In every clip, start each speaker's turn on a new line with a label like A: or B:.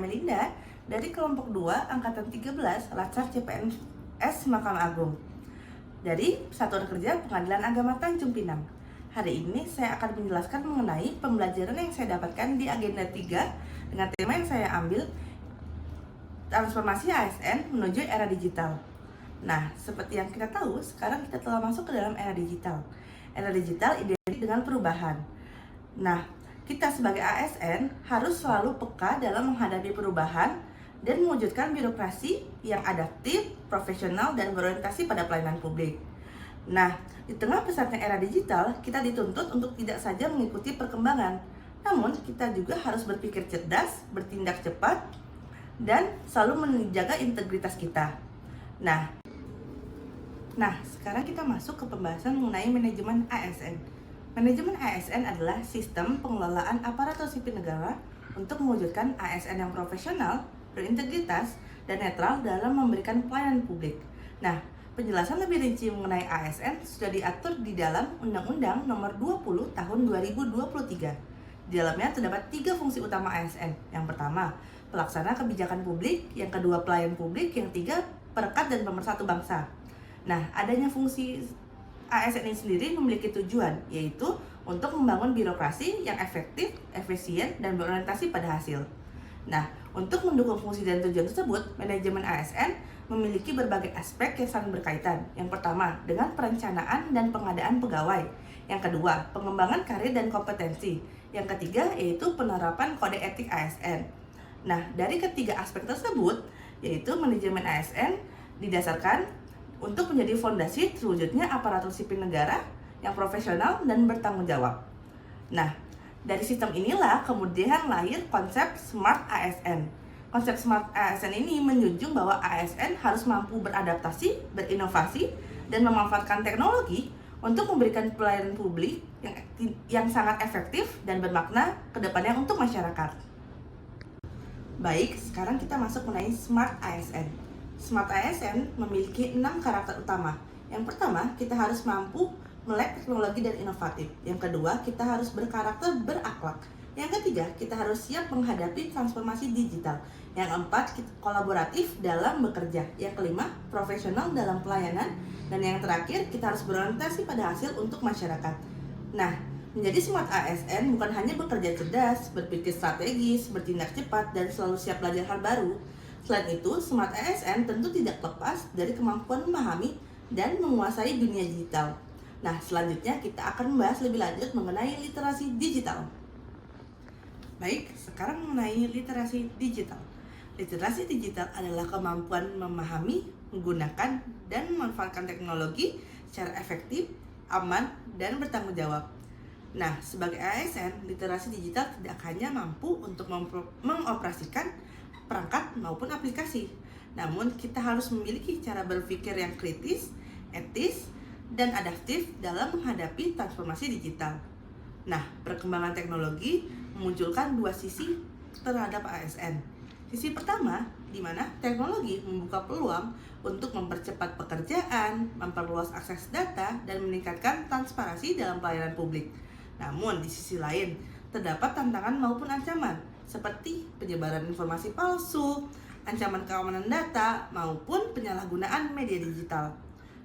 A: Melinda dari kelompok 2 angkatan 13 Latsar CPNS Mahkamah Agung dari Satuan Kerja Pengadilan Agama Tanjung Pinang. Hari ini saya akan menjelaskan mengenai pembelajaran yang saya dapatkan di agenda 3 dengan tema yang saya ambil, transformasi ASN menuju era digital. Nah, seperti yang kita tahu, sekarang kita telah masuk ke dalam era digital. Era digital identik dengan perubahan. Nah, kita sebagai ASN harus selalu peka dalam menghadapi perubahan dan mewujudkan birokrasi yang adaptif, profesional, dan berorientasi pada pelayanan publik. Nah, di tengah pesatnya era digital, kita dituntut untuk tidak saja mengikuti perkembangan, namun kita juga harus berpikir cerdas, bertindak cepat, dan selalu menjaga integritas kita. Nah, sekarang kita masuk ke pembahasan mengenai manajemen ASN. Manajemen ASN adalah sistem pengelolaan aparatur sipil negara untuk mewujudkan ASN yang profesional, berintegritas, dan netral dalam memberikan pelayanan publik. Nah, penjelasan lebih rinci mengenai ASN sudah diatur di dalam Undang-Undang Nomor 20 Tahun 2023. Di dalamnya terdapat 3 fungsi utama ASN. Yang pertama, pelaksana kebijakan publik, yang kedua pelayan publik, yang ketiga perekat dan pemersatu bangsa. Nah, adanya fungsi ASN ini sendiri memiliki tujuan, yaitu untuk membangun birokrasi yang efektif, efisien, dan berorientasi pada hasil. Nah, untuk mendukung fungsi dan tujuan tersebut, manajemen ASN memiliki berbagai aspek yang saling berkaitan. Yang pertama, dengan perencanaan dan pengadaan pegawai. Yang kedua, pengembangan karir dan kompetensi. Yang ketiga, yaitu penerapan kode etik ASN. Nah, dari ketiga aspek tersebut, yaitu manajemen ASN didasarkan untuk menjadi fondasi terwujudnya aparatur sipil negara yang profesional dan bertanggung jawab. Nah, dari sistem inilah kemudian lahir konsep Smart ASN. Konsep Smart ASN ini menjunjung bahwa ASN harus mampu beradaptasi, berinovasi, dan memanfaatkan teknologi untuk memberikan pelayanan publik yang sangat efektif dan bermakna ke depannya untuk masyarakat. Baik, sekarang kita masuk mengenai Smart ASN. Smart ASN memiliki 6 karakter utama. Yang pertama, kita harus mampu melek teknologi dan inovatif. Yang kedua, kita harus berkarakter berakhlak. Yang ketiga, kita harus siap menghadapi transformasi digital. Yang keempat, kita kolaboratif dalam bekerja. Yang kelima, profesional dalam pelayanan. Dan yang terakhir, kita harus berorientasi pada hasil untuk masyarakat. Nah, menjadi Smart ASN bukan hanya bekerja cerdas, berpikir strategis, bertindak cepat, dan selalu siap belajar hal baru. Selain itu, Smart ASN tentu tidak lepas dari kemampuan memahami dan menguasai dunia digital. Nah, selanjutnya kita akan membahas lebih lanjut mengenai literasi digital. Baik, sekarang mengenai literasi digital. Literasi digital adalah kemampuan memahami, menggunakan, dan memanfaatkan teknologi secara efektif, aman, dan bertanggung jawab. Nah, sebagai ASN, literasi digital tidak hanya mampu untuk mengoperasikan perangkat maupun aplikasi, namun kita harus memiliki cara berpikir yang kritis, etis, dan adaptif dalam menghadapi transformasi digital. Nah, perkembangan teknologi memunculkan 2 sisi terhadap ASN. Sisi pertama, di mana teknologi membuka peluang untuk mempercepat pekerjaan, memperluas akses data, dan meningkatkan transparansi dalam pelayanan publik. Namun, di sisi lain, terdapat tantangan maupun ancaman, seperti penyebaran informasi palsu, ancaman keamanan data, maupun penyalahgunaan media digital.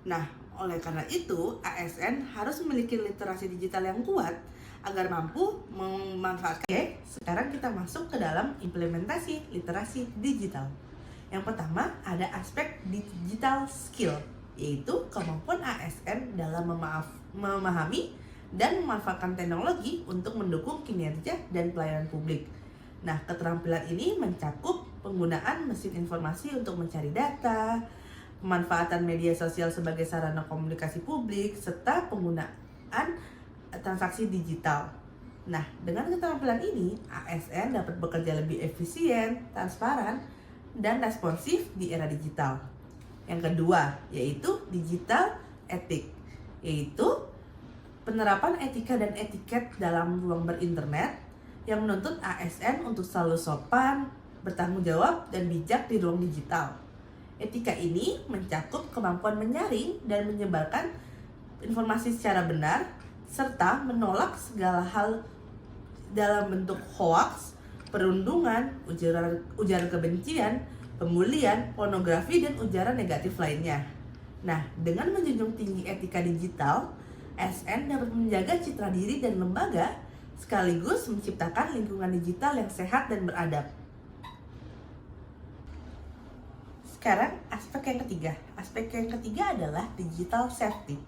A: Nah, oleh karena itu, ASN harus memiliki literasi digital yang kuat agar mampu memanfaatkan. Oke, sekarang kita masuk ke dalam implementasi literasi digital. Yang pertama, ada aspek digital skill, yaitu kemampuan ASN dalam memahami dan memanfaatkan teknologi untuk mendukung kinerja dan pelayanan publik. Nah, keterampilan ini mencakup penggunaan mesin informasi untuk mencari data, pemanfaatan media sosial sebagai sarana komunikasi publik, serta penggunaan transaksi digital. Nah, dengan keterampilan ini, ASN dapat bekerja lebih efisien, transparan, dan responsif di era digital. Yang kedua, yaitu digital etik, yaitu penerapan etika dan etiket dalam ruang berinternet yang menuntut ASN untuk selalu sopan, bertanggung jawab, dan bijak di ruang digital. Etika ini mencakup kemampuan menyaring dan menyebarkan informasi secara benar, serta menolak segala hal dalam bentuk hoaks perundungan, ujaran kebencian, pembulian, pornografi, dan ujaran negatif lainnya. Nah, dengan menjunjung tinggi etika digital, ASN dapat menjaga citra diri dan lembaga sekaligus menciptakan lingkungan digital yang sehat dan beradab. Sekarang aspek yang ketiga. Aspek yang ketiga adalah digital safety,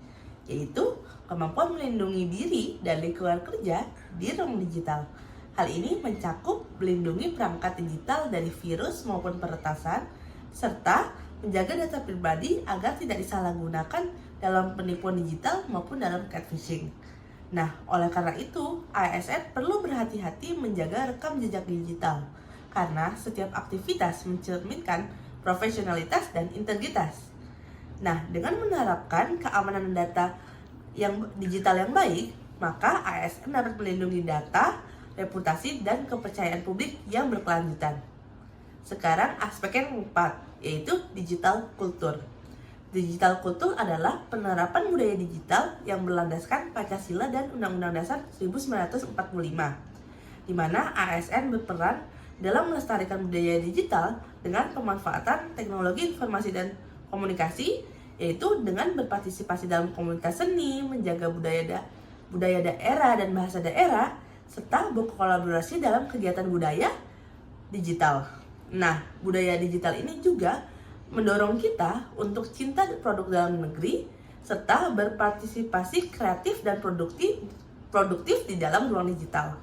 A: yaitu kemampuan melindungi diri dan lingkungan kerja di ruang digital. Hal ini mencakup melindungi perangkat digital dari virus maupun peretasan, serta menjaga data pribadi agar tidak disalahgunakan dalam penipuan digital maupun dalam catfishing. Nah, oleh karena itu, ASN perlu berhati-hati menjaga rekam jejak digital, karena setiap aktivitas mencerminkan profesionalitas dan integritas. Nah, dengan menerapkan keamanan data yang digital yang baik, maka ASN dapat melindungi data, reputasi, dan kepercayaan publik yang berkelanjutan. Sekarang aspek yang keempat, yaitu digital kultur. Digital kultur adalah penerapan budaya digital yang berlandaskan Pancasila dan Undang-Undang Dasar 1945, di mana ASN berperan dalam melestarikan budaya digital dengan pemanfaatan teknologi informasi dan komunikasi, yaitu dengan berpartisipasi dalam komunitas seni, menjaga budaya daerah dan bahasa daerah, serta berkolaborasi dalam kegiatan budaya digital. Nah, budaya digital ini juga mendorong kita untuk cinta produk dalam negeri, serta berpartisipasi kreatif dan produktif di dalam ruang digital.